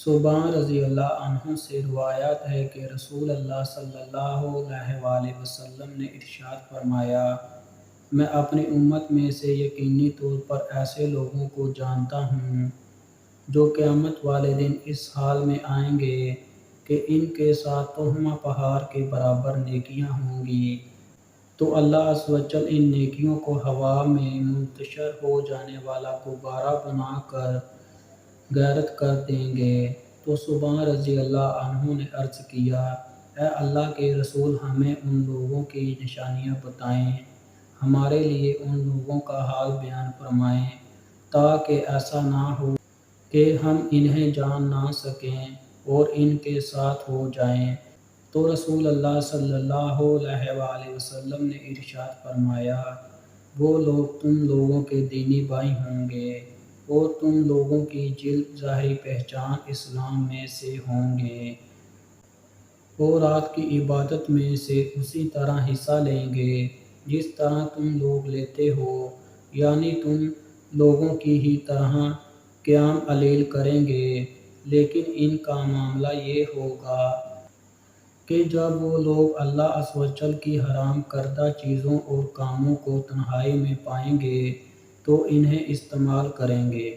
صوبان رضی اللہ عنہ سے روایت ہے کہ رسول اللہ صلی اللہ علیہ وآلہ وسلم نے ارشاد فرمایا، میں اپنی امت میں سے یقینی طور پر ایسے لوگوں کو جانتا ہوں جو قیامت والے دن اس حال میں آئیں گے کہ ان کے ساتھ تہمہ پہاڑ کے برابر نیکیاں ہوں گی، تو اللہ عز و جل ان نیکیوں کو ہوا میں منتشر ہو جانے والا غبارہ بنا کر غارت کر دیں گے۔ تو صوبان رضی اللہ عنہ نے عرض کیا، اے اللہ کے رسول، ہمیں ان لوگوں کی نشانیاں بتائیں، ہمارے لیے ان لوگوں کا حال بیان فرمائیں تاکہ ایسا نہ ہو کہ ہم انہیں جان نہ سکیں اور ان کے ساتھ ہو جائیں۔ تو رسول اللہ صلی اللہ علیہ وآلہ وسلم نے ارشاد فرمایا، وہ لوگ تم لوگوں کے دینی بھائی ہوں گے اور تم لوگوں کی جلد ظاہری پہچان اسلام میں سے ہوں گے اور رات کی عبادت میں سے اسی طرح حصہ لیں گے جس طرح تم لوگ لیتے ہو، یعنی تم لوگوں کی ہی طرح قیام اللیل کریں گے، لیکن ان کا معاملہ یہ ہوگا کہ جب وہ لوگ اللہ عز و جل کی حرام کردہ چیزوں اور کاموں کو تنہائی میں پائیں گے تو انہیں استعمال کریں گے۔